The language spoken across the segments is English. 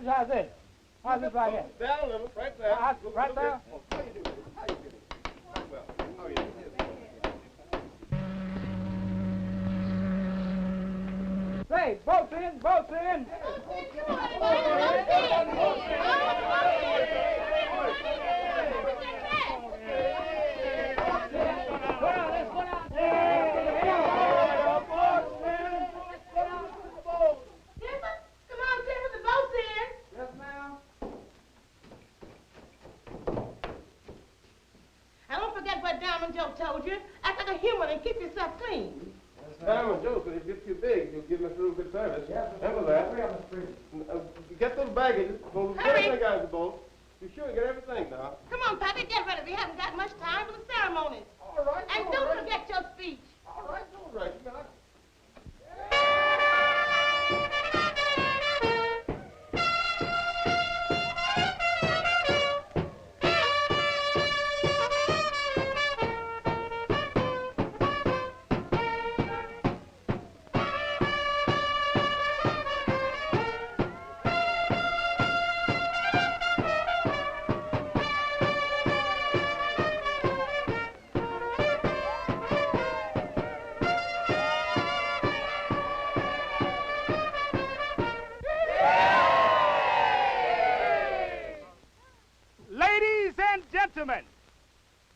how's this? How's this right here? Down a little, right there. Right there? How you doing? How you doing? Well, how are you doing? Say, boats in, boats in. Joe told you, act like a human and keep yourself clean. Diamond Joe, so if you get too big, you'll give us a real good service. Yes, remember that. Get those baggages. Hurry. Everything out of the boat. Be sure you get everything now. Come on, Pappy, get ready. We haven't got much time for the ceremony. All right. And don't forget your speech. All right, all right. You got it.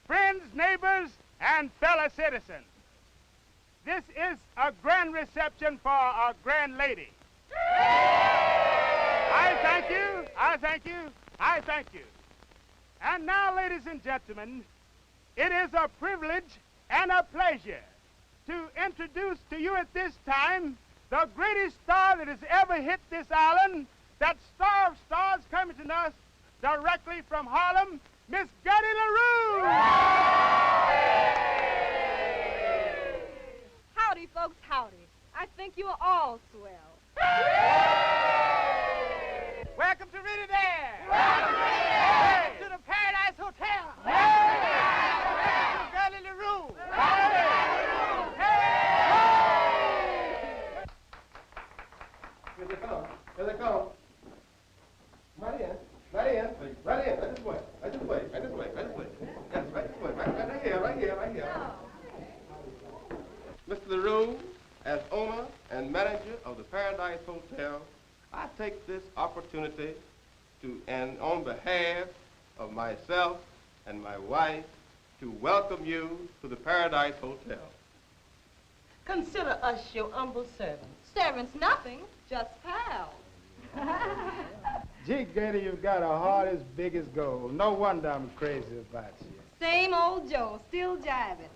Friends, neighbors, and fellow citizens, this is a grand reception for our grand lady. I thank you, I thank you, I thank you. And now, ladies and gentlemen, it is a privilege and a pleasure to introduce to you at this time the greatest star that has ever hit this island, that star of stars coming to us directly from Harlem, Miss Gertie La Rue. Howdy, folks, howdy. I think you are all swell. Welcome to Really There. Welcome To the Paradise Hotel. To Gertie La Rue. Here they come. Here they come. Right in. Right in. Right in. Right this way. Right this way. Right this way. Right this way. Yes, right this way. Right here. Right here. Right here. Mr. La Rue, as owner and manager of the Paradise Hotel, I take this opportunity to, and on behalf of myself and my wife, to welcome you to the Paradise Hotel. Consider us your humble servants. Servants nothing, just pals. Gee, Gertie, you've got a heart as big as gold. No wonder I'm crazy about you. Same old Joe, still jiving.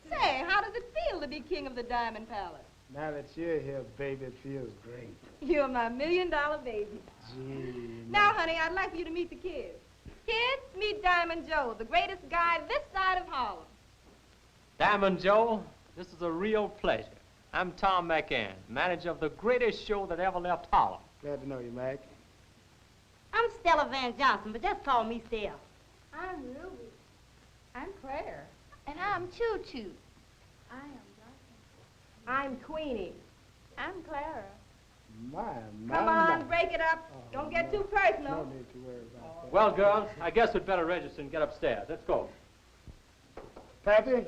Say, how does it feel to be king of the Diamond Palace? Now that you're here, baby, it feels great. You're my $1 million baby. Gee. Now, honey, I'd like for you to meet the kids. Kids, meet Diamond Joe, the greatest guy this side of Harlem. Diamond Joe, this is a real pleasure. I'm Tom McCann, manager of the greatest show that ever left Harlem. Glad to know you, Mac. I'm Stella Van Johnson, but just call me Stella. I'm Ruby. I'm Claire. And I'm Choo Choo. I am Blossom. I'm Queenie. I'm Clara. Come on, break it up. Don't get too personal. No need to worry about that. Well, girls, I guess we'd better register and get upstairs. Let's go. Pappy,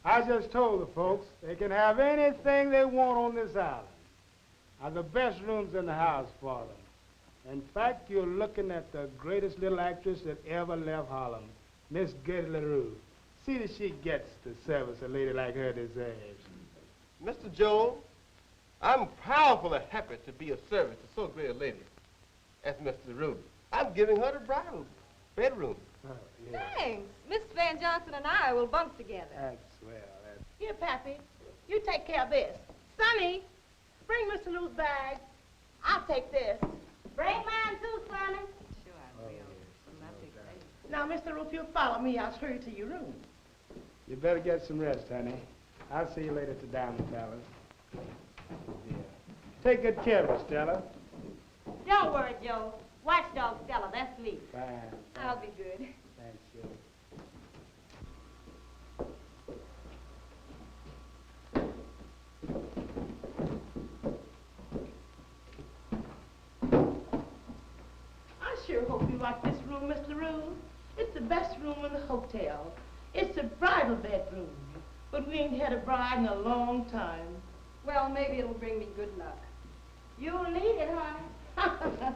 I just told the folks they can have anything they want on this island. Are the best rooms in the house for them. In fact, you're looking at the greatest little actress that ever left Harlem, Miss Gertie La Rue. See that she gets the service a lady like her deserves. Mr. Joe, I'm powerfully happy to be of service to so great a lady as Mr. La Rue. I'm giving her the bridal bedroom. Oh, yeah. Thanks. Miss Van Johnson and I will bunk together. That's swell. Here, Pappy, you take care of this. Sonny, bring Mr. Lou's bag. I'll take this. Bring mine too, Sonny. Sure I will. Now, Mr. Roof, you'll follow me. I'll show you to your room. You better get some rest, honey. I'll see you later at the Diamond Palace. Yeah. Take good care of her, Stella. Don't worry, Joe. Watchdog Stella, that's me. Fine. I'll be good. Thanks, Joe. about this room, Miss La Rue? It's the best room in the hotel. It's a bridal bedroom. But we ain't had a bride in a long time. Well, maybe it'll bring me good luck. You'll need it, honey.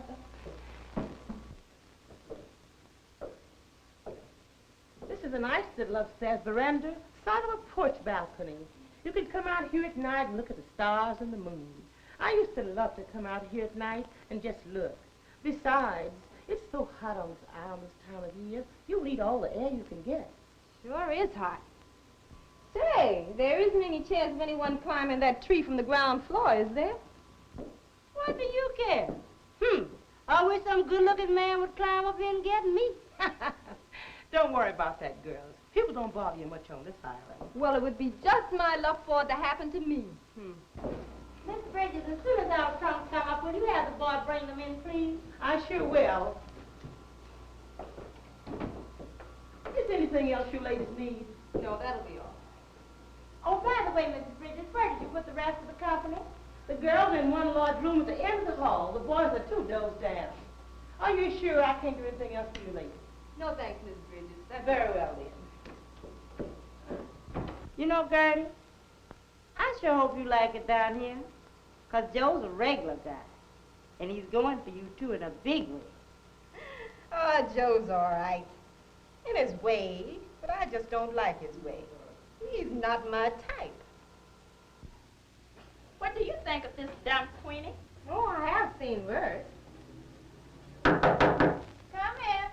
This is a nice little upstairs veranda, sort of a porch balcony. You can come out here at night and look at the stars and the moon. I used to love to come out here at night and just look. Besides, it's so hot on this island this time of year, you'll need all the air you can get. Sure is hot. Say, there isn't any chance of anyone climbing that tree from the ground floor, is there? What do you care? I wish some good-looking man would climb up here and get me. Don't worry about that, girls. People don't bother you much on this island. Well, it would be just my luck for it to happen to me. Miss Bridges, as soon as our trunks come up, will you have the boy bring them in, please? I sure will. Is there anything else you ladies need? No, that'll be all. Oh, by the way, Mrs. Bridges, where did you put the rest of the company? The girls are in one large room at the end of the hall. The boys are two doors down. Are you sure I can't do anything else for you ladies? No, thanks, Miss Bridges. That's Very well, then. You know, Gertie, I sure hope you like it down here, 'cause Joe's a regular guy, and he's going for you, too, in a big way. Oh, Joe's all right. In his way, but I just don't like his way. He's not my type. What do you think of this dump, Queenie? Oh, I have seen worse. Come in.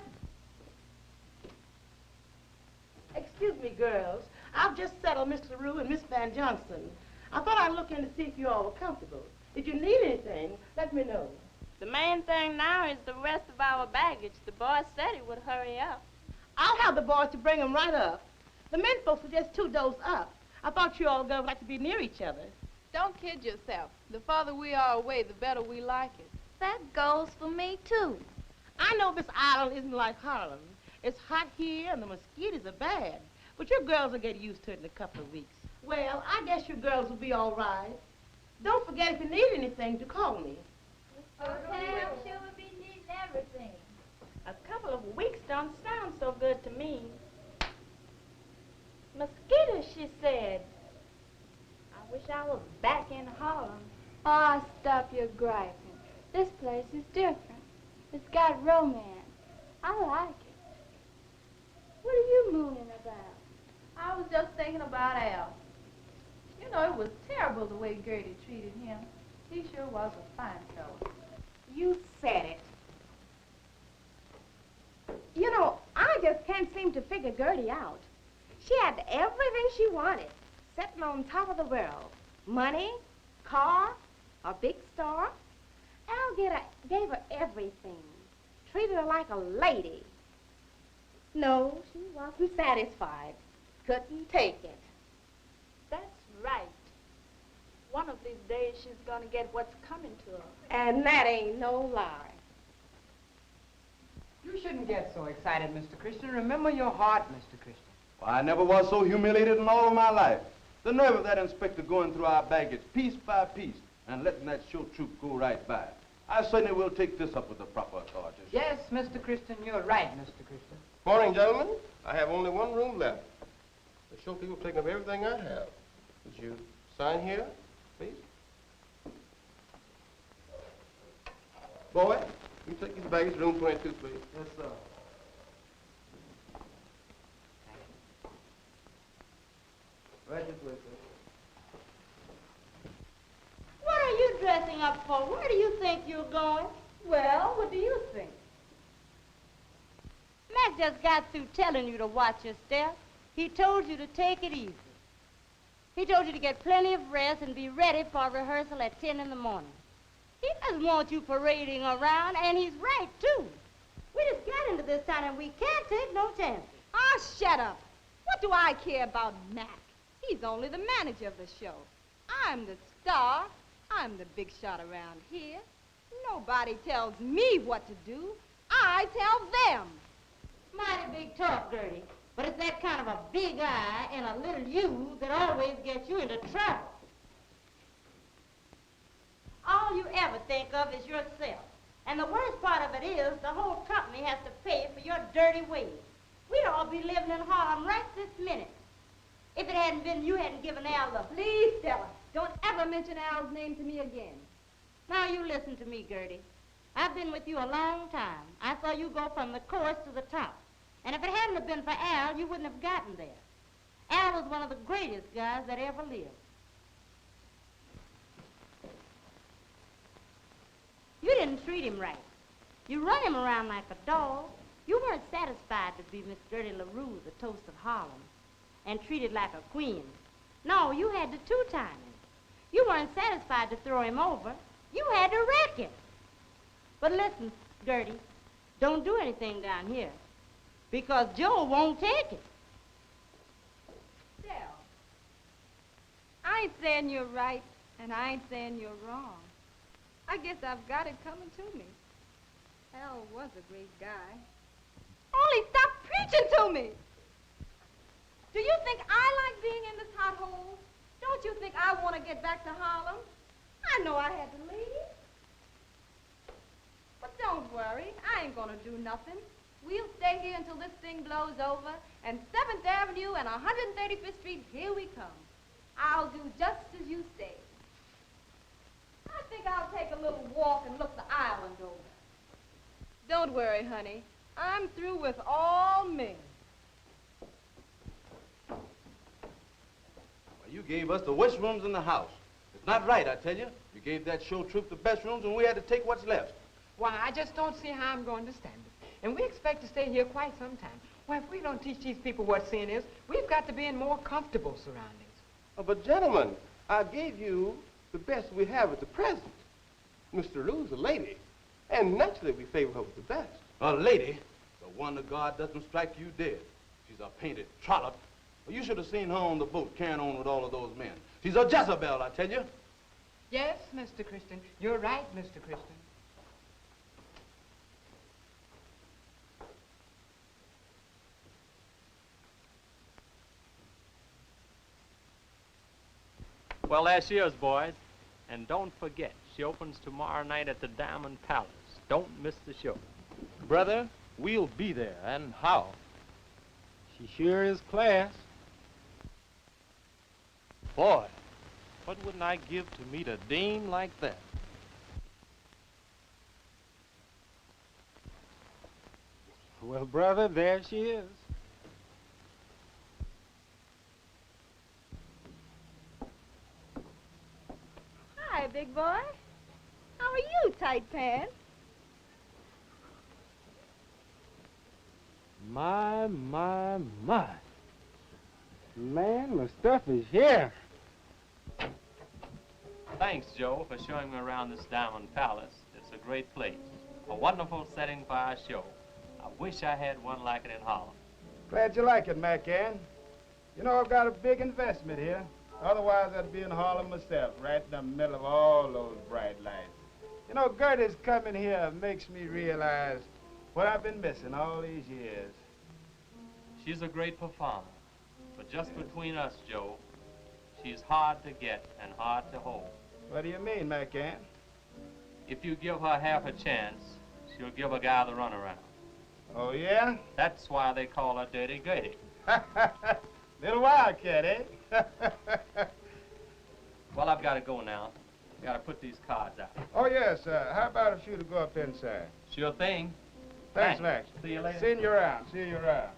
Excuse me, girls. I've just settled Miss La Rue and Miss Van Johnson. I thought I'd look in to see if you all were comfortable. If you need anything, let me know. The main thing now is the rest of our baggage. The boss said he would hurry up. I'll have the boys to bring them right up. The men folks are just two doors up. I thought you all girls would like to be near each other. Don't kid yourself. The farther we are away, the better we like it. That goes for me, too. I know this island isn't like Harlem. It's hot here and the mosquitoes are bad. But you girls will get used to it in a couple of weeks. Well, I guess you girls will be all right. Don't forget, if you need anything, to call me. Okay, I'm sure we'll be needing everything. A couple of weeks don't sound so good to me. Mosquitoes, she said. I wish I was back in Harlem. Oh, stop your griping. This place is different. It's got romance. I like it. What are you mooning about? I was just thinking about Al. You know, it was terrible the way Gertie treated him. He sure was a fine fellow. You said it. You know, I just can't seem to figure Gertie out. She had everything she wanted, sitting on top of the world. Money, car, a big star. Al gave her everything, treated her like a lady. No, she wasn't satisfied. Couldn't take it. That's right. One of these days she's gonna get what's coming to her. And that ain't no lie. You shouldn't get so excited, Mr. Christian. Remember your heart, Mr. Christian. Well, I never was so humiliated in all of my life. The nerve of that inspector going through our baggage piece by piece and letting that show troop go right by. I certainly will take this up with the proper authorities. Yes, Mr. Christian, you're right, Mr. Christian. Morning, gentlemen. I have only one room left. The show people have taken up everything I have. Would you sign here, please? Boy, you take these baggage, room 22, please. Yes, sir. Right this way, sir. What are you dressing up for? Where do you think you're going? Well, what do you think? Mac just got through telling you to watch your step. He told you to take it easy. He told you to get plenty of rest and be ready for rehearsal at 10 in the morning. He doesn't want you parading around, and he's right, too. We just got into this town, and we can't take no chances. Ah, shut up. What do I care about Mac? He's only the manager of the show. I'm the star. I'm the big shot around here. Nobody tells me what to do. I tell them. Mighty big talk, Gertie. But it's that kind of a big eye and a little you that always gets you into trouble. All you ever think of is yourself. And the worst part of it is the whole company has to pay for your dirty ways. We'd all be living in Harlem right this minute. If it hadn't been you hadn't given Al the... Please, Stella, don't ever mention Al's name to me again. Now you listen to me, Gertie. I've been with you a long time. I saw you go from the chorus to the top. And if it hadn't have been for Al, you wouldn't have gotten there. Al was one of the greatest guys that ever lived. You didn't treat him right. You run him around like a dog. You weren't satisfied to be Miss Gertie La Rue, the toast of Harlem, and treated like a queen. No, you had to two-time him. You weren't satisfied to throw him over. You had to wreck him. But listen, Gertie, don't do anything down here, because Joe won't take it. Stella, I ain't saying you're right, and I ain't saying you're wrong. I guess I've got it coming to me. Al was a great guy. Only stop preaching to me! Do you think I like being in this hot hole? Don't you think I want to get back to Harlem? I know I had to leave. But don't worry, I ain't gonna do nothing. We'll stay here until this thing blows over, and 7th Avenue and 135th Street, here we come. I'll do just as you say. I think I'll take a little walk and look the island over. Don't worry, honey. I'm through with all men. Well, you gave us the worst rooms in the house. It's not right, I tell you. You gave that show troupe the best rooms, and we had to take what's left. Why, I just don't see how I'm going to stand it. And we expect to stay here quite some time. Why, if we don't teach these people what sin is, we've got to be in more comfortable surroundings. Oh, but gentlemen, I gave you the best we have at the present. Mr. Lou's a lady, and naturally we favor her with the best. A lady? The wonder God doesn't strike you dead. She's a painted trollop. Well, you should have seen her on the boat carrying on with all of those men. She's a Jezebel, I tell you. Yes, Mr. Christian. You're right, Mr. Christian. Well, there she is, boys. And don't forget, she opens tomorrow night at the Diamond Palace. Don't miss the show. Brother, we'll be there, and how? She sure is class. Boy, what wouldn't I give to meet a dame like that? Well, brother, there she is. Hi, big boy. How are you, tight pants? My. Man, the stuff is here. Thanks, Joe, for showing me around this Diamond Palace. It's a great place. A wonderful setting for our show. I wish I had one like it in Harlem. Glad you like it, McCann. You know, I've got a big investment here. Otherwise, I'd be in Harlem myself, right in the middle of all those bright lights. You know, Gertie's coming here makes me realize what I've been missing all these years. She's a great performer. But just between us, Joe, she's hard to get and hard to hold. What do you mean, McCann? If you give her half a chance, she'll give a guy the runaround. Oh, yeah? That's why they call her Dirty Gertie. Little wildcat, eh? Well, I've got to go now. Got to put these cards out. Oh, yes. How about if you to go up inside? Sure thing. Thanks, Max. See you later. Seeing you around. See you around.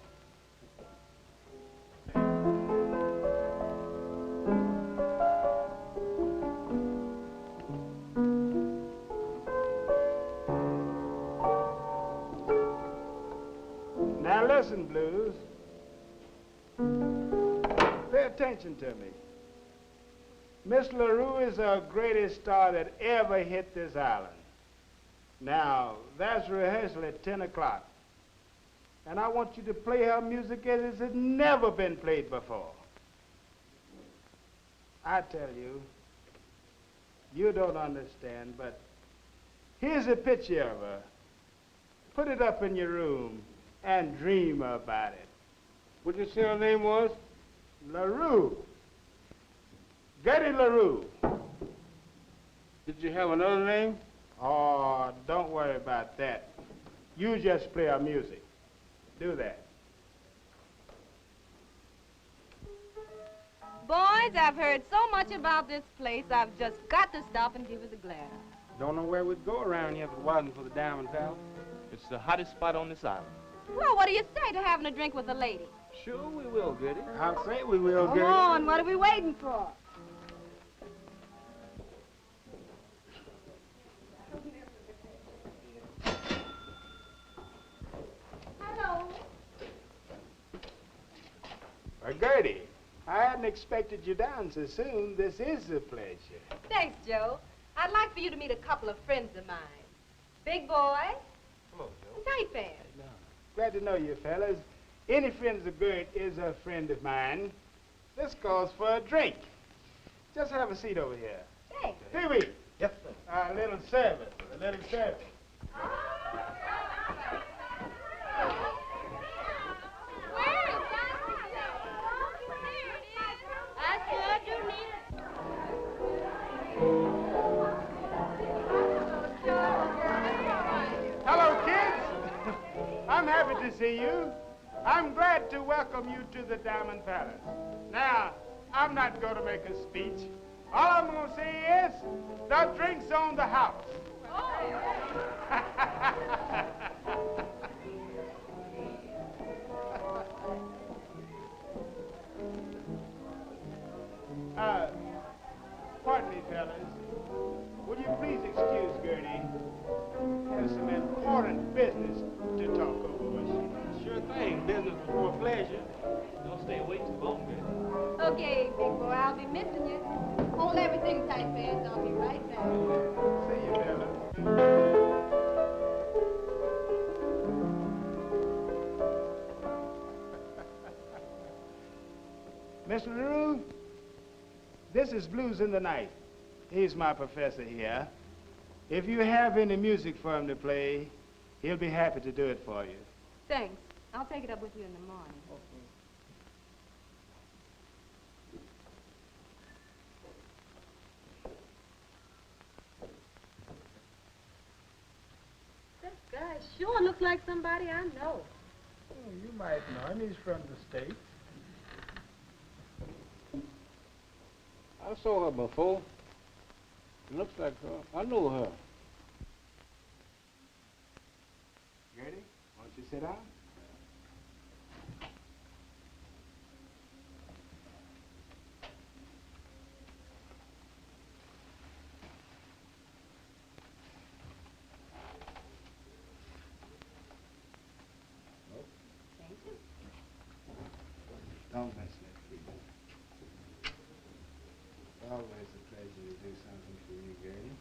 Now listen, Blues. Pay attention to me. Miss La Rue is the greatest star that ever hit this island. Now, that's rehearsal at 10 o'clock. And I want you to play her music as it has never been played before. I tell you, you don't understand, but here's a picture of her. Put it up in your room and dream about it. What'd you say her name was? La Rue. Gertie La Rue. Did you have another name? Oh, don't worry about that. You just play our music. Do that. Boys, I've heard so much about this place, I've just got to stop and give it a glance. Don't know where we'd go around here if it wasn't for the Diamond Palace. It's the hottest spot on this island. Well, what do you say to having a drink with a lady? Sure we will, Gertie. I'll say we will, Come Gertie. on, what are we waiting for? Hello. Gertie, I hadn't expected you down so soon. This is a pleasure. Thanks, Joe. I'd like for you to meet a couple of friends of mine. Big Boy. Hello, Joe. And Tight Pants. Glad to know you, fellas. Any friends of Gert is a friend of mine. This calls for a drink. Just have a seat over here. Thanks. Pee-wee. Yes, sir. A little service. A little service. I sure do need it. Hello, kids. I'm happy to see you. I'm glad to welcome you to the Diamond Palace. Now, I'm not going to make a speech. All I'm going to say is, the drink's on the house. Pardon me, fellas. Would you please excuse Gertie? Has some important business to talk over with you. Sure thing. Business before pleasure. Don't stay away too long, Gertie. Okay, Big Boy, I'll be missing you. Hold everything tight, Pants. I'll be right back. See you, fellas. Miss La Rue, this is Blues in the Night. He's my professor here. If you have any music for him to play, he'll be happy to do it for you. Thanks. I'll take it up with you in the morning. This guy sure looks like somebody I know. Oh, you might know him. He's from the States. I saw her before. It looks like her. I know her. Gertie, won't you sit down? Thank you. Don't mention it, please. It's always a pleasure to do something for you, Gertie.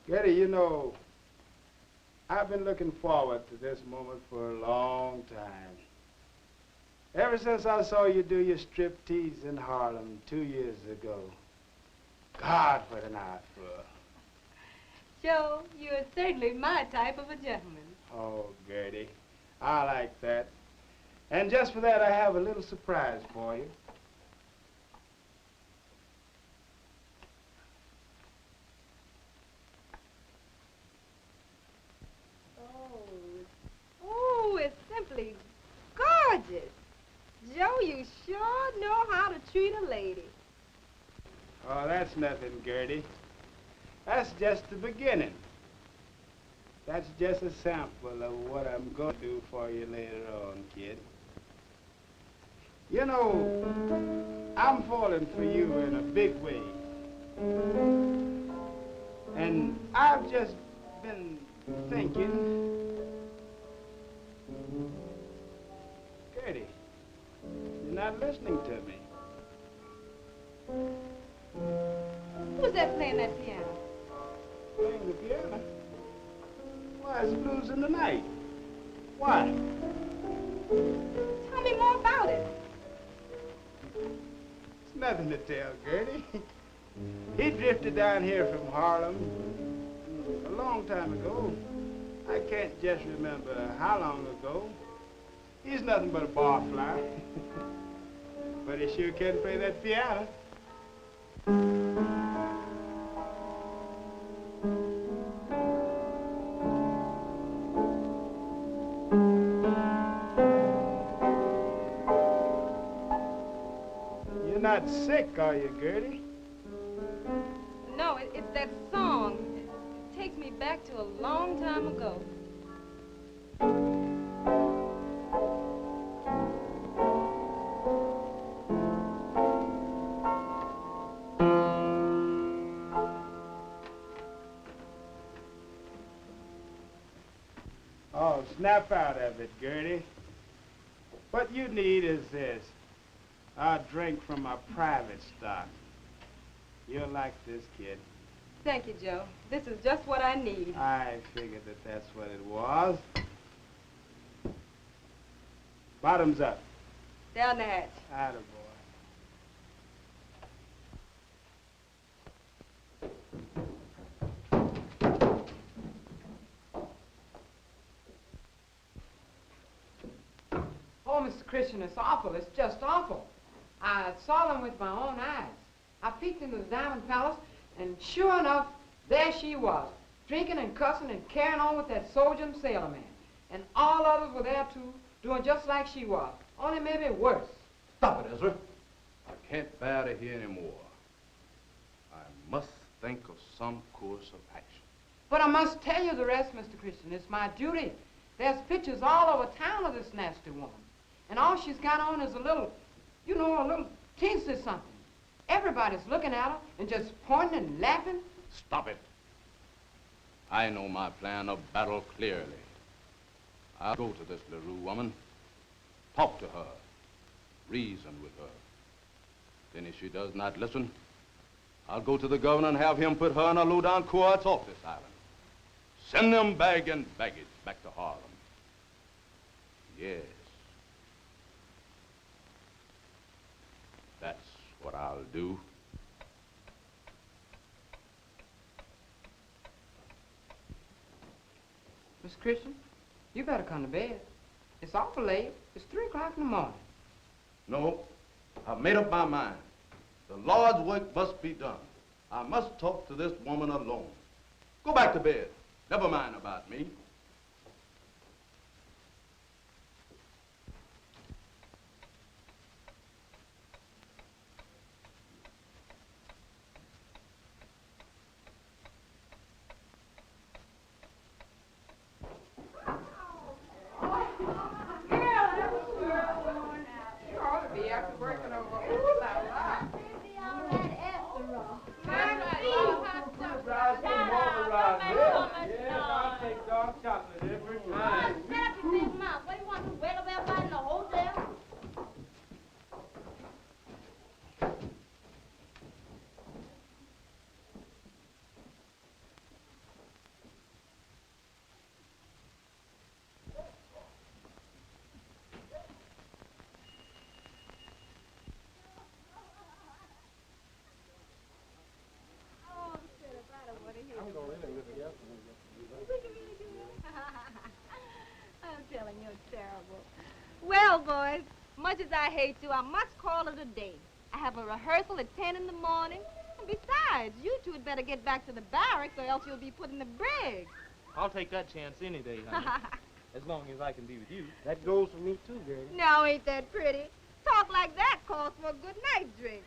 Gertie, you know, I've been looking forward to this moment for a long time. Ever since I saw you do your striptease in Harlem 2 years ago. God, what an outflow. Joe, you're certainly my type of a gentleman. Oh, Gertie, I like that. And just for that, I have a little surprise for you. Oh, it's simply gorgeous. Joe, you sure know how to treat a lady. Oh, that's nothing, Gertie. That's just the beginning. That's just a sample of what I'm going to do for you later on, kid. You know, I'm falling for you in a big way. And I've just been thinking... Gertie, you're not listening to me. Who's that playing that piano? Playing the piano? Why, it's Blues in the Night. Why? Tell me more about it. It's nothing to tell, Gertie. He drifted down here from Harlem a long time ago. I can't just remember how long ago. He's nothing but a barfly. But he sure can play that piano. You're not sick, are you, Gertie? No, it's that song. It takes me back to a long time ago. Oh, snap out of it, Gertie. What you need is this. A drink from my private stock. You'll like this, kid. Thank you, Joe. This is just what I need. I figured that that's what it was. Bottoms up. Down the hatch. Attaboy. Oh, Mr. Christian, it's awful. It's just awful. I saw them with my own eyes. I peeked into the Diamond Palace, and sure enough, there she was, drinking and cussing and carrying on with that soldier and sailor man. And all others were there, too, doing just like she was, only maybe worse. Stop it, Ezra. I can't bear to hear any more. I must think of some course of action. But I must tell you the rest, Mr. Christian. It's my duty. There's pictures all over town of this nasty woman. And all she's got on is a little, you know, a little teensy something. Everybody's looking at her and just pointing and laughing. Stop it. I know my plan of battle clearly. I'll go to this La Rue woman, talk to her, reason with her. Then if she does not listen, I'll go to the governor and have him put her and her low-down cohorts off this island. Send them bag and baggage back to Harlem. Yes. That's what I'll do. Miss Christian, you better come to bed. It's awful late. It's 3 o'clock in the morning. No, I've made up my mind. The Lord's work must be done. I must talk to this woman alone. Go back to bed. Never mind about me. I'm telling you, it's terrible. Well, boys, much as I hate to, I must call it a day. I have a rehearsal at 10 in the morning. And besides, you two had better get back to the barracks or else you'll be put in the brig. I'll take that chance any day, honey. As long as I can be with you. That goes for me too, Gertie. Now, ain't that pretty? Talk like that calls for a good night drink.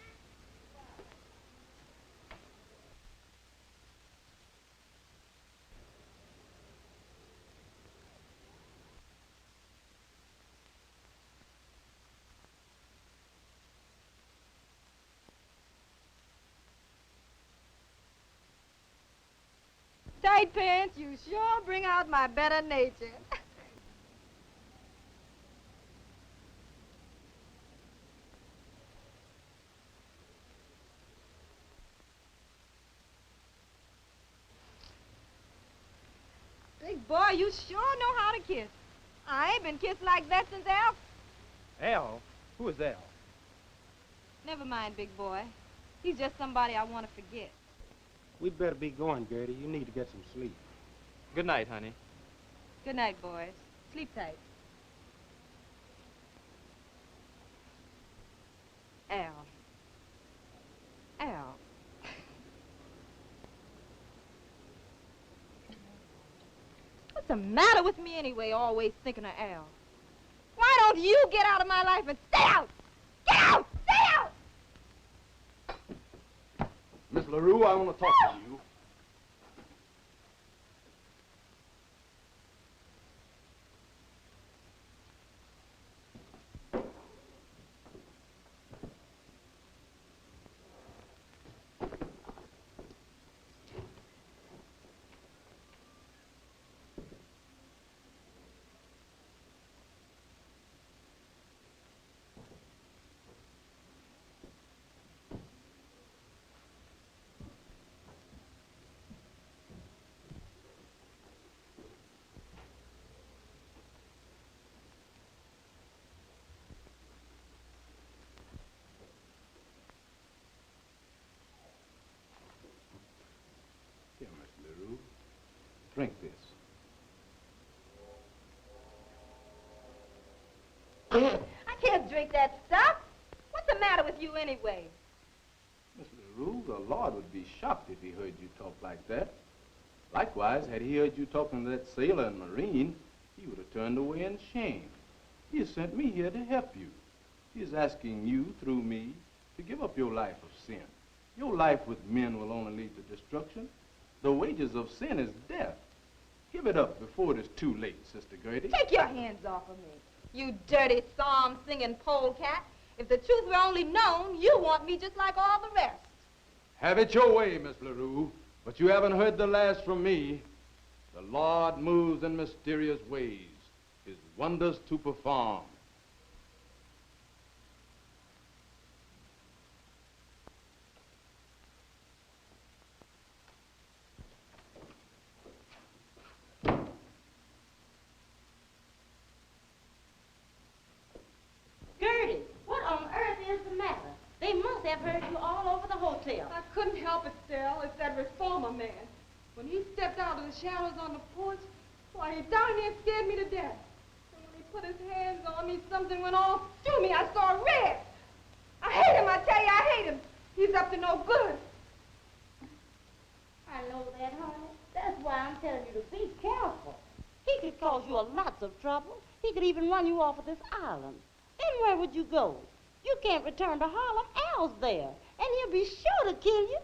Tight pants, you sure bring out my better nature. Big boy, you sure know how to kiss. I ain't been kissed like that since Alf. Al? Who is Al? Never mind, big boy. He's just somebody I want to forget. We'd better be going, Gertie. You need to get some sleep. Good night, honey. Good night, boys. Sleep tight. Al. Al. What's the matter with me anyway, always thinking of Al? Why don't you get out of my life and stay out? Get out! Stay out! Miss La Rue, I want to talk to you. Here, Miss La Rue. Drink this. I can't drink that stuff. What's the matter with you anyway? Miss La Rue, the Lord would be shocked if he heard you talk like that. Likewise, had he heard you talking to that sailor and Marine, he would have turned away in shame. He has sent me here to help you. He is asking you, through me, to give up your life of sin. Your life with men will only lead to destruction. The wages of sin is death. Give it up before it is too late, Sister Gertie. Take your hands off of me, you dirty psalm-singing polecat. If the truth were only known, you want me just like all the rest. Have it your way, Miss La Rue, but you haven't heard the last from me. The Lord moves in mysterious ways, his wonders to perform. Gertie, what on earth is the matter? They must have heard you all over the hotel. I couldn't help it, Stell. It's that reformer man. When he stepped out of the shadows on the porch, why, he darn near scared me to death. And when he put his hands on me, something went all through me. I saw red. I hate him, I tell you, I hate him. He's up to no good. I know that, honey. That's why I'm telling you to be careful. He could cause you lots of trouble. He could even run you off of this island. Then where would you go? You can't return to Harlem. Al's there, and he'll be sure to kill you.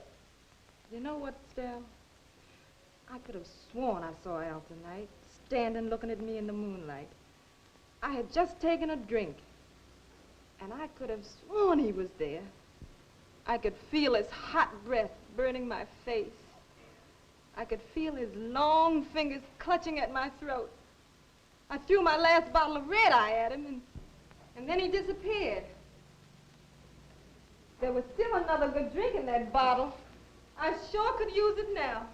You know what, Stell? I could have sworn I saw Al tonight, standing looking at me in the moonlight. I had just taken a drink, and I could have sworn he was there. I could feel his hot breath burning my face. I could feel his long fingers clutching at my throat. I threw my last bottle of red eye at him, and then he disappeared. There was still another good drink in that bottle. I sure could use it now.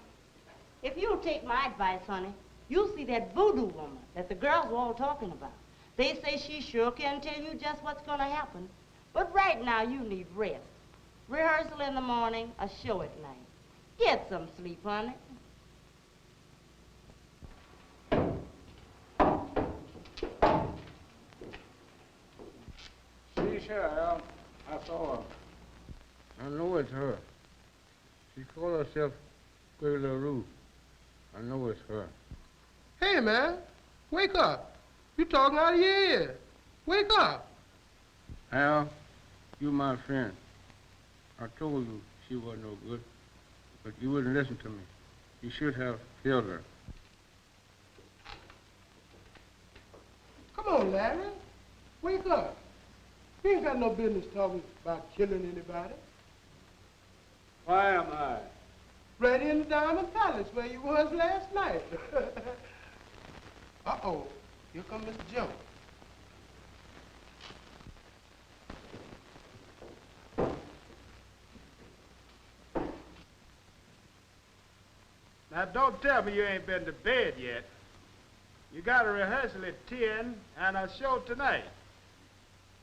If you'll take my advice, honey, you'll see that voodoo woman that the girls were all talking about. They say she sure can tell you just what's going to happen. But right now, you need rest. Rehearsal in the morning, a show at night. Get some sleep, honey. She's here, Al. I saw her. I know it's her. She called herself Gertie La Rue. I know it's her. Hey, man, wake up. You talking out of your ear. Wake up. Al, you my friend. I told you she wasn't no good, but you wouldn't listen to me. You should have killed her. Come on, Larry. Wake up. You ain't got no business talking about killing anybody. Why am I? Right in the Diamond Palace where you was last night. Uh-oh. Here comes Mr. Joe. Now, don't tell me you ain't been to bed yet. You got a rehearsal at 10 and a show tonight.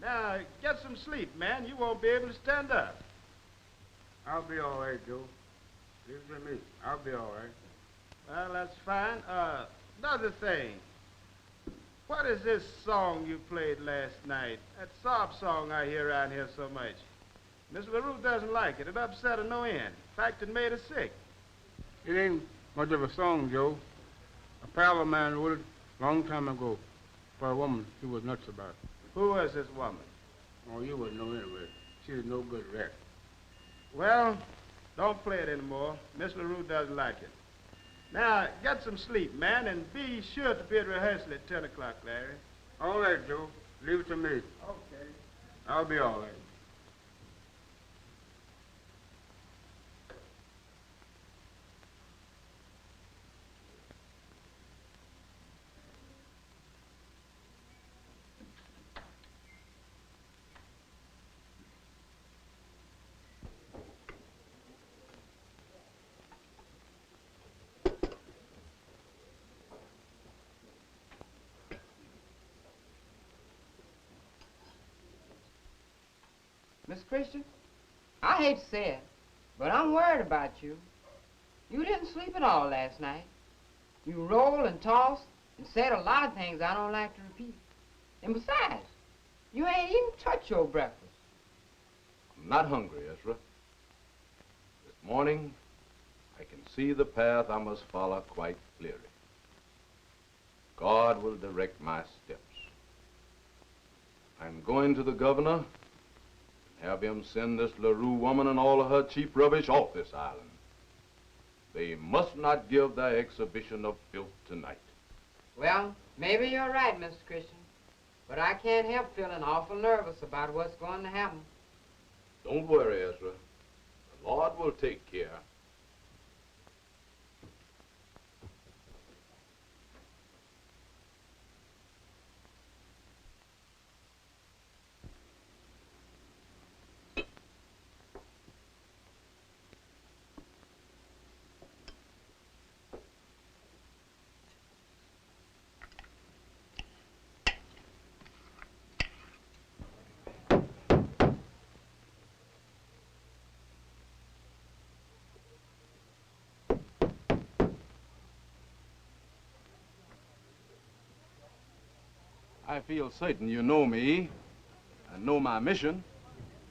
Now, get some sleep, man. You won't be able to stand up. I'll be all right, Joe. Leave it to me. I'll be all right. Well, that's fine. Another thing. What is this song you played last night? That sob song I hear around here so much. Miss La Rue doesn't like it. It upset her no end. In fact, it made her sick. It ain't much of a song, Joe. A pal of mine wrote it a long time ago for a woman he was nuts about. Who was this woman? Oh, you wouldn't know anyway. She was no good rat. Well, don't play it anymore. Miss La Rue doesn't like it. Now, get some sleep, man, and be sure to be at rehearsal at 10 o'clock, Larry. All right, Joe. Leave it to me. Okay. I'll be all right. Miss Christian, I hate to say it, but I'm worried about you. You didn't sleep at all last night. You rolled and tossed and said a lot of things I don't like to repeat. And besides, you ain't even touched your breakfast. I'm not hungry, Ezra. This morning, I can see the path I must follow quite clearly. God will direct my steps. I'm going to the governor. Have him send this La Rue woman and all of her cheap rubbish off this island. They must not give their exhibition of filth tonight. Well, maybe you're right, Mr. Christian, but I can't help feeling awful nervous about what's going to happen. Don't worry, Ezra. The Lord will take care. I feel certain you know me and know my mission.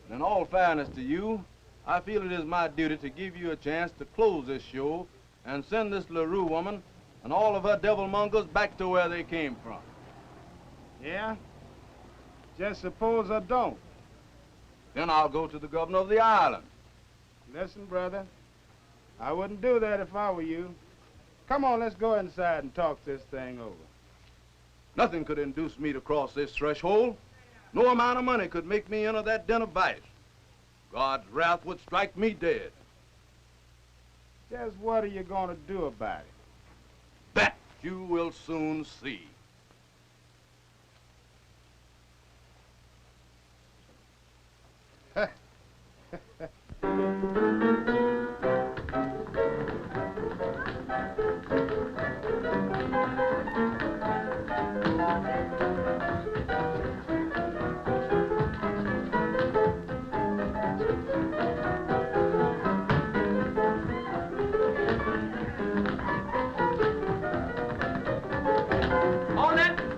And in all fairness to you, I feel it is my duty to give you a chance to close this show and send this La Rue woman and all of her devil-mongers back to where they came from. Yeah? Just suppose I don't. Then I'll go to the governor of the island. Listen, brother, I wouldn't do that if I were you. Come on, let's go inside and talk this thing over. Nothing could induce me to cross this threshold. No amount of money could make me enter that den of vice. God's wrath would strike me dead. Just what are you going to do about it? That you will soon see.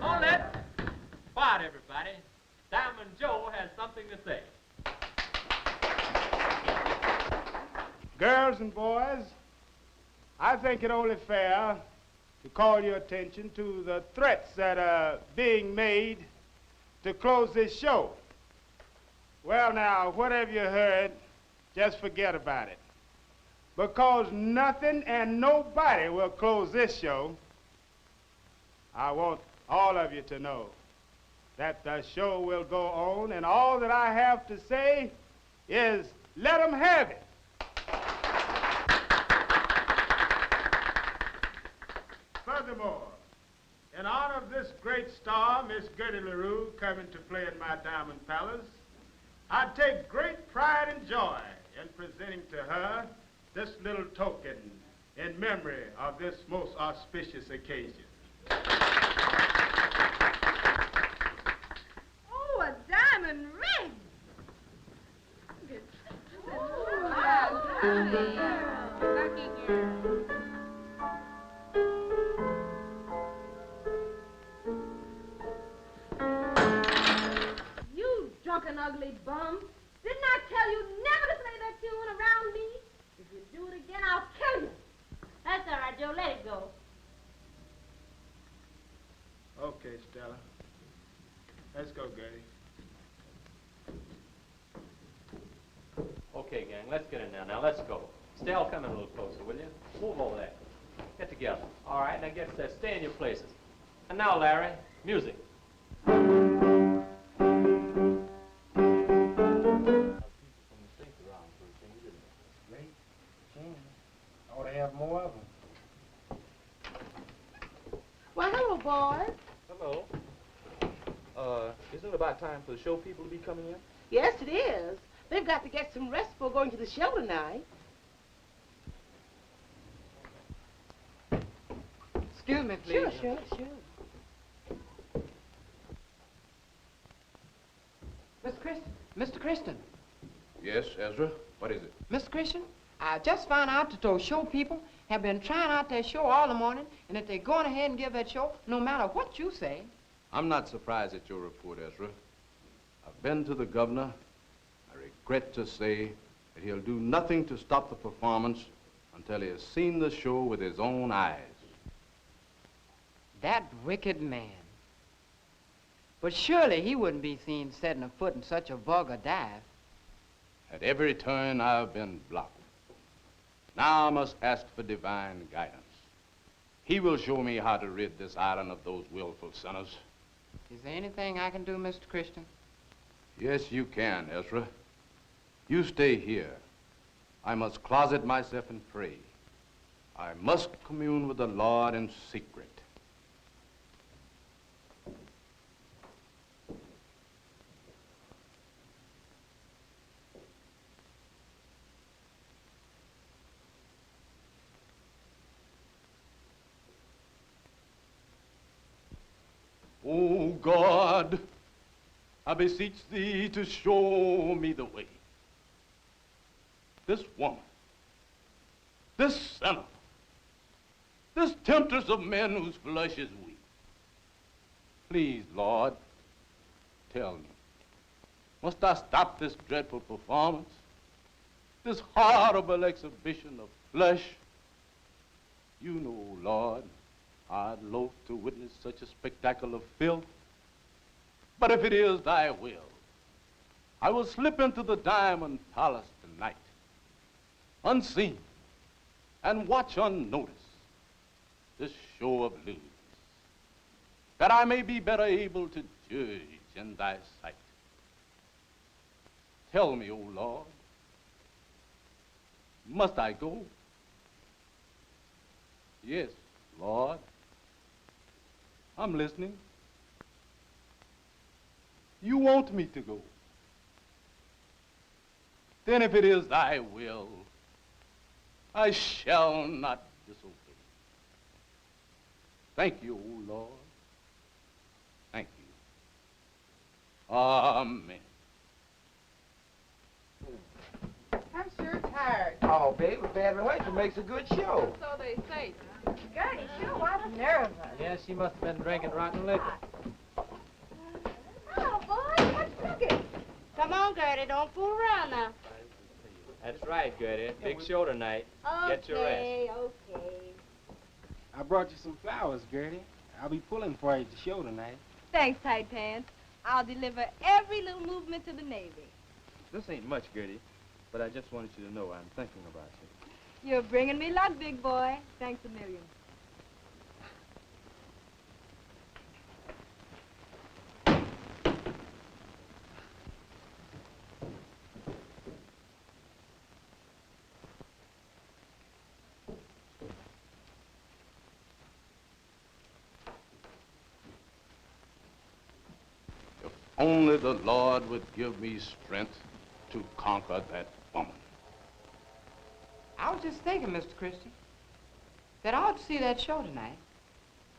Hold it! Quiet, everybody. Diamond Joe has something to say. Girls and boys, I think it only fair to call your attention to the threats that are being made to close this show. Well, now, whatever you heard, just forget about it. Because nothing and nobody will close this show. I want all of you to know that the show will go on, and all that I have to say is let them have it. Furthermore, in honor of this great star, Miss Gertie La Rue, coming to play in my Diamond Palace, I take great pride and joy in presenting to her this little token in memory of this most auspicious occasion. Oh, a diamond Lucky girl. You drunken, ugly bum. Didn't I tell you never to play that tune around me? If you do it again, I'll kill you. That's all right, Joe. Let it go. Okay, Stella. Let's go, Gertie. Okay, gang, let's get in there now. Let's go. Stell, come in a little closer, will you? Move over there. Get together. All right, now get set. Stay in your places. And now, Larry, music. I ought to have more of them. Well, hello, boys. Hello. Isn't it about time for the show people to be coming in? Yes, it is. They've got to get some rest before going to the show tonight. Excuse me, please. Sure. Mr. Christian. Yes, Ezra? What is it? Mr. Christian, I just found out that those show people have been trying out their show all the morning, and that they're going ahead and give that show no matter what you say. I'm not surprised at your report, Ezra. I've been to the governor. I regret to say that he'll do nothing to stop the performance until he has seen the show with his own eyes. That wicked man. But surely he wouldn't be seen setting a foot in such a vulgar dive. At every turn, I've been blocked. Now I must ask for divine guidance. He will show me how to rid this island of those willful sinners. Is there anything I can do, Mr. Christian? Yes, you can, Ezra. You stay here. I must closet myself and pray. I must commune with the Lord in secret. O God, I beseech thee to show me the way. This woman, this sinner, this temptress of men whose flesh is weak. Please, Lord, tell me, must I stop this dreadful performance, this horrible exhibition of flesh? You know, Lord, I'd loathe to witness such a spectacle of filth. But if it is thy will, I will slip into the Diamond Palace tonight, unseen, and watch unnoticed this show of lewdness, that I may be better able to judge in thy sight. Tell me, O Lord, must I go? Yes, Lord. I'm listening. You want me to go. Then if it is thy will, I shall not disobey. Thank you, O Lord. Thank you. Amen. I'm sure tired. Oh, baby, bad rehearsal makes a good show. So they say. Gertie sure was nervous. Yeah, she must have been drinking rotten liquor. Oh, boy, what's cooking? Come on, Gertie. Don't fool around now. That's right, Gertie. Big show tonight. Get your rest. Okay. I brought you some flowers, Gertie. I'll be pulling for you at the show tonight. Thanks, Tight Pants. I'll deliver every little movement to the Navy. This ain't much, Gertie, but I just wanted you to know I'm thinking about you. You're bringing me luck, big boy. Thanks a million. If only the Lord would give me strength to conquer that woman. I was just thinking, Mr. Christian, that I ought to see that show tonight.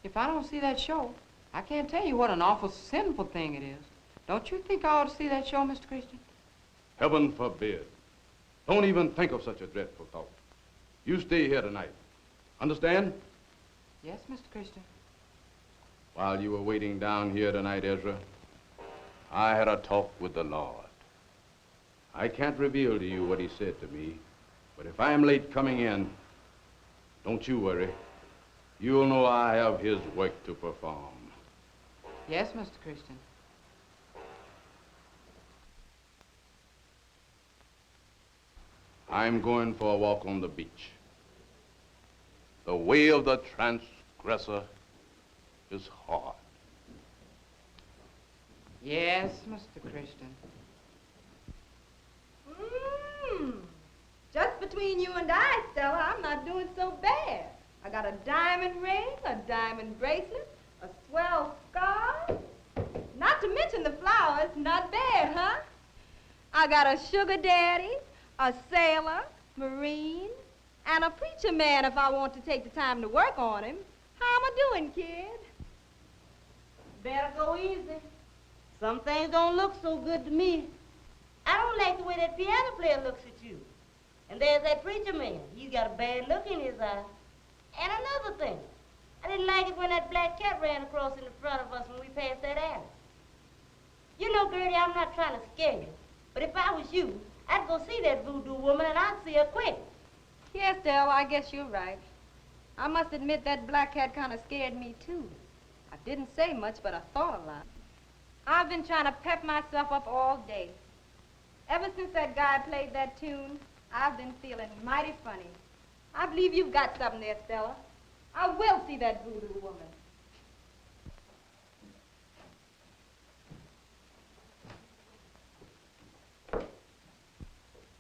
If I don't see that show, I can't tell you what an awful sinful thing it is. Don't you think I ought to see that show, Mr. Christian? Heaven forbid. Don't even think of such a dreadful thought. You stay here tonight. Understand? Yes, Mr. Christian. While you were waiting down here tonight, Ezra, I had a talk with the Lord. I can't reveal to you what he said to me, but if I am late coming in, don't you worry. You'll know I have his work to perform. Yes, Mr. Christian. I'm going for a walk on the beach. The way of the transgressor is hard. Yes, Mr. Christian. Just between you and I, Stella, I'm not doing so bad. I got a diamond ring, a diamond bracelet, a swell scarf. Not to mention the flowers, not bad, huh? I got a sugar daddy, a sailor, Marine, and a preacher man if I want to take the time to work on him. How am I doing, kid? Better go easy. Some things don't look so good to me. I don't like the way that piano player looks at you. And there's that preacher man. He's got a bad look in his eye. And another thing, I didn't like it when that black cat ran across in the front of us when we passed that alley. You know, Gertie, I'm not trying to scare you, but if I was you, I'd go see that voodoo woman and I'd see her quick. Yes, Stella, I guess you're right. I must admit that black cat kind of scared me, too. I didn't say much, but I thought a lot. I've been trying to pep myself up all day. Ever since that guy played that tune, I've been feeling mighty funny. I believe you've got something there, Stella. I will see that voodoo woman.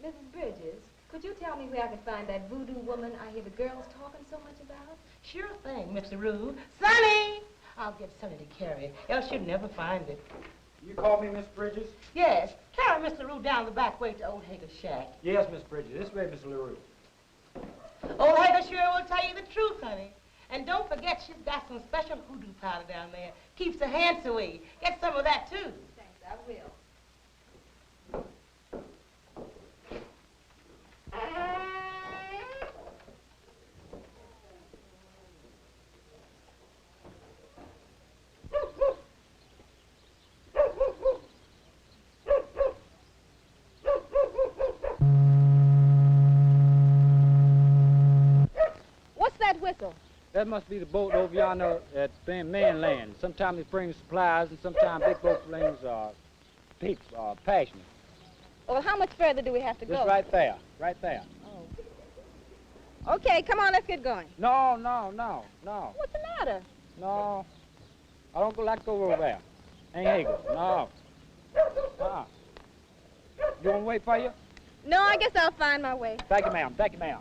Mrs. Bridges, could you tell me where I can find that voodoo woman I hear the girls talking so much about? Sure thing, Miss La Rue. Sonny! I'll get Sonny to carry it, else you'd never find it. You called me, Miss Bridges? Yes, carry Miss La Rue down the back way to old Hager's shack. Yes, Miss Bridges. This way, Miss La Rue. Old Hager sure will tell you the truth, honey. And don't forget she's got some special hoodoo powder down there. Keeps the hands away. Get some of that, too. Thanks, I will. What's that whistle? That must be the boat over yonder at mainland. Sometimes they bring supplies, and sometimes big boat brings passenger. Well, how much further do we have to go? Just right there, right there. Oh. Okay, come on, let's get going. No. What's the matter? No. I don't like to go over there. Ain't Hager. No. You want to wait for you? No, I guess I'll find my way. Thank you, ma'am. Thank you, ma'am.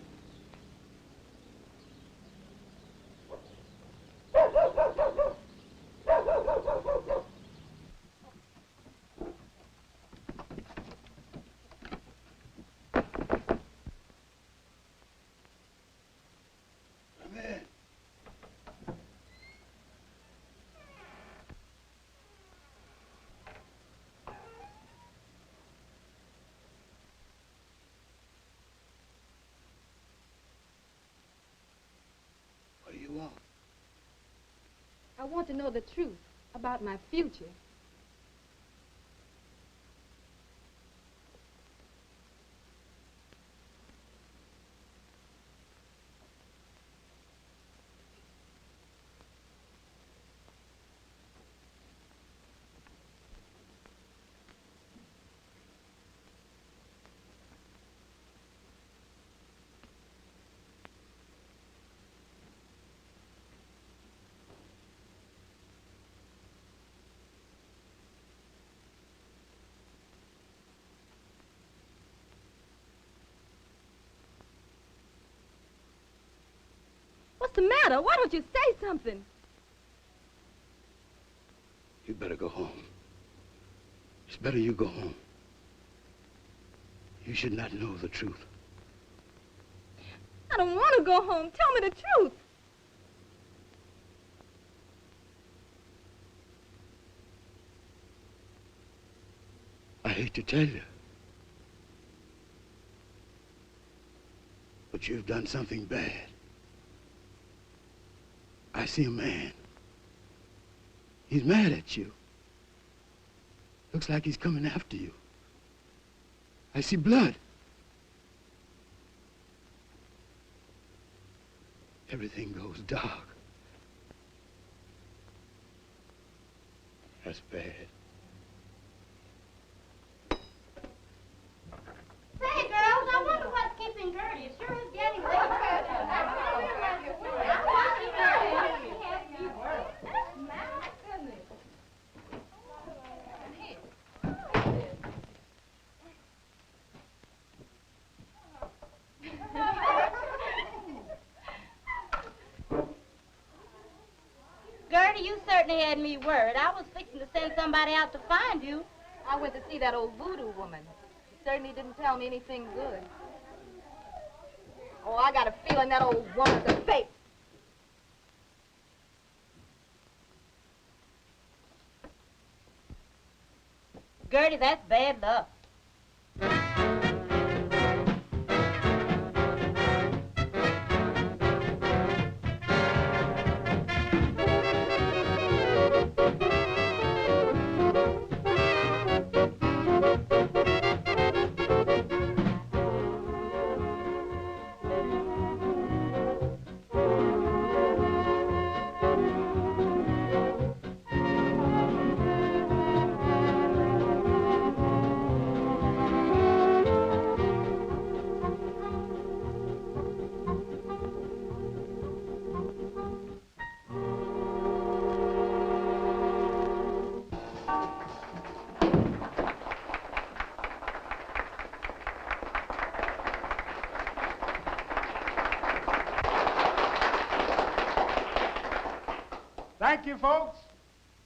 What do you want? I want to know the truth about my future. What's the matter? Why don't you say something? You better go home. It's better you go home. You should not know the truth. I don't want to go home. Tell me the truth. I hate to tell you. But you've done something bad. I see a man. He's mad at you. Looks like he's coming after you. I see blood. Everything goes dark. That's bad. Say, girls, I wonder what's keeping Gertie. It sure is getting late. Gertie, you certainly had me worried. I was fixing to send somebody out to find you. I went to see that old voodoo woman. She certainly didn't tell me anything good. Oh, I got a feeling that old woman's a fake. Gertie, that's bad luck. Thank you, folks.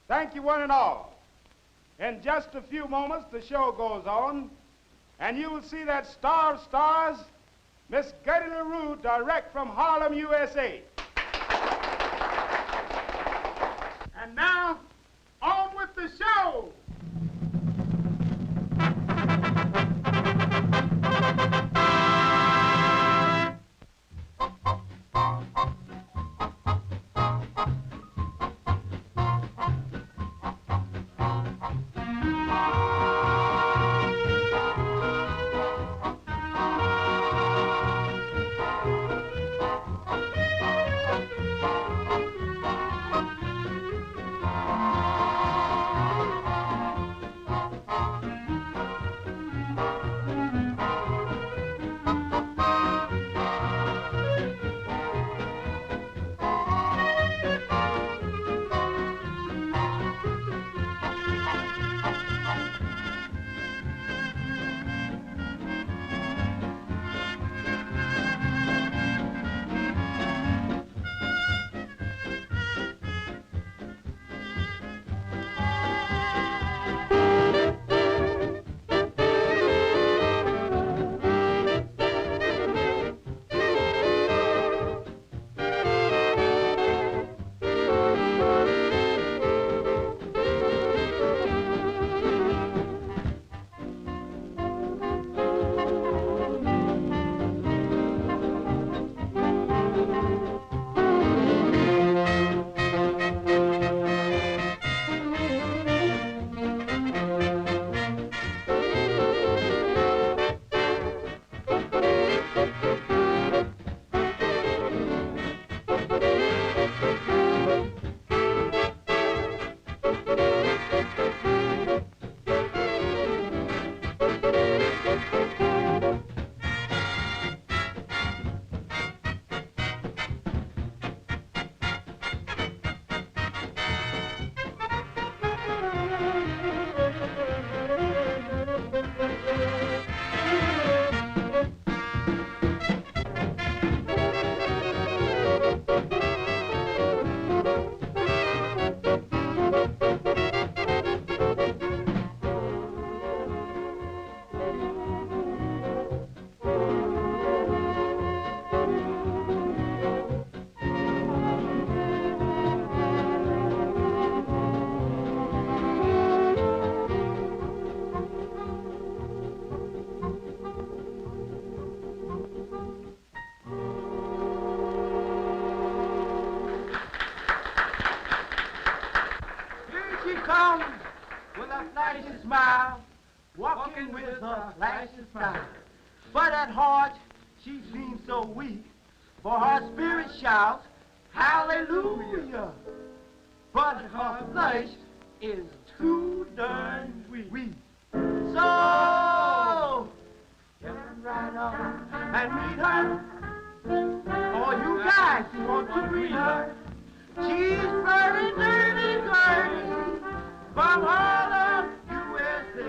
Thank you, one and all. In just a few moments, the show goes on, and you will see that star of stars, Miss Gertie La Rue, direct from Harlem, USA. And now, on with the show. with a flashing smile, walking with a flashing smile. But at heart, she seems so weak, for her spirit shouts, hallelujah. But her flesh is too darn weak. So, get right on and meet her. All you guys who want to greet her. She's very dirty, Gertie, from Harlem, U.S.A.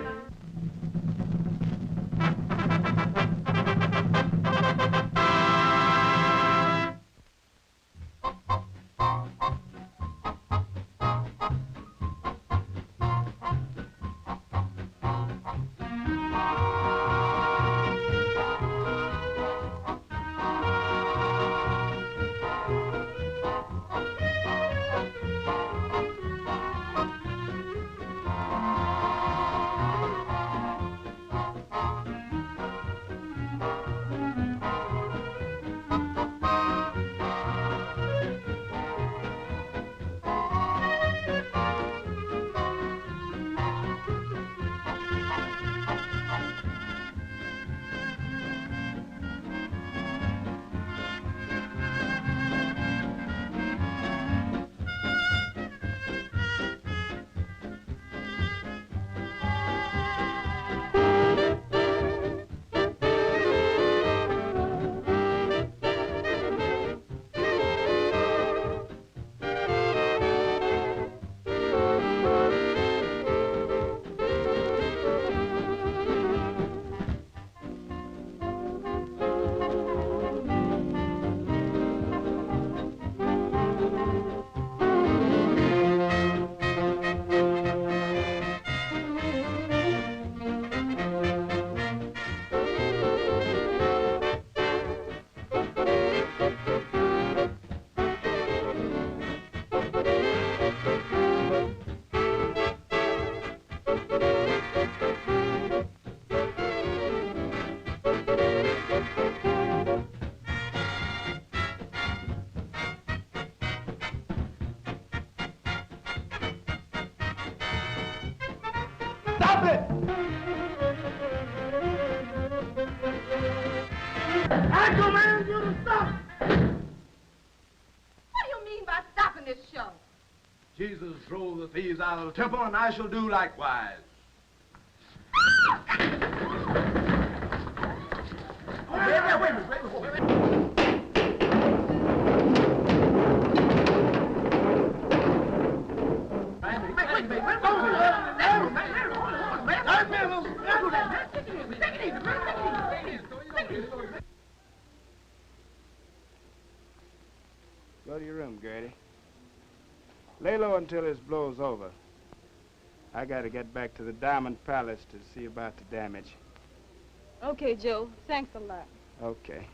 Stop it! I command you to stop! What do you mean by stopping this show? Jesus drove the thieves out of the temple, and I shall do likewise. Go to your room, Gertie. Lay low until this blows over. I gotta get back to the Diamond Palace to see about the damage. Okay, Joe. Thanks a lot. Okay.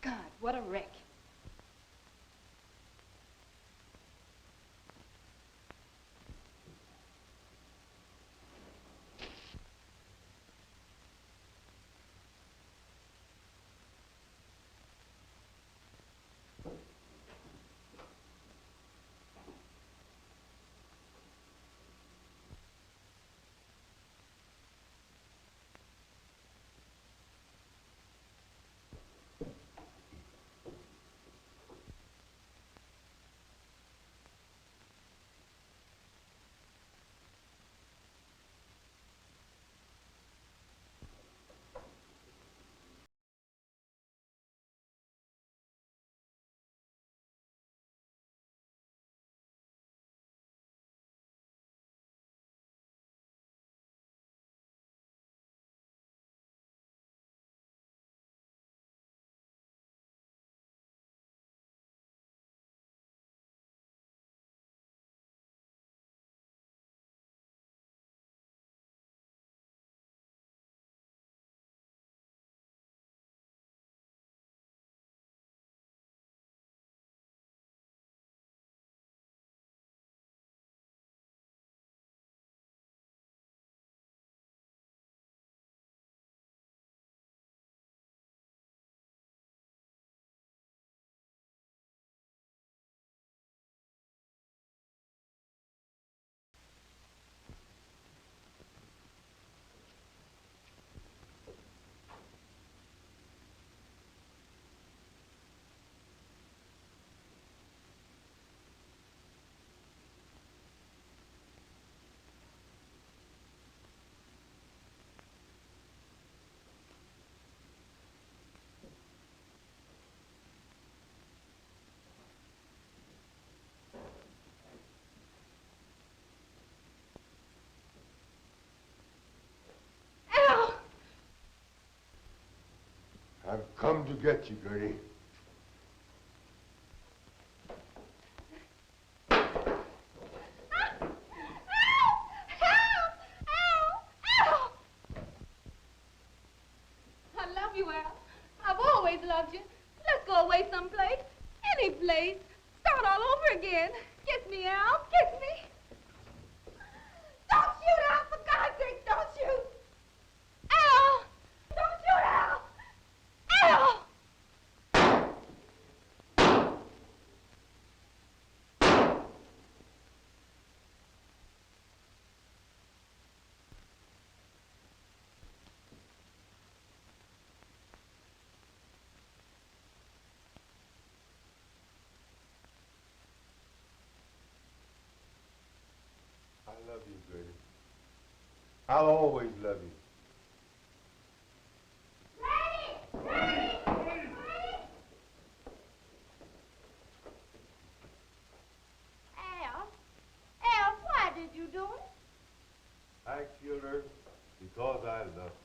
God, what a wreck. I've come to get you, Gertie. I love you, Al. I've always loved you. Let's go away someplace. Any place. Start all over again. Kiss me, Al. Kiss me. Don't shoot, Al. For God's sake, don't shoot. Al! Don't shoot, Al! Al! I love you, Gertie. I'll always love you. Al, Al, why did you do it? I killed her because I loved her.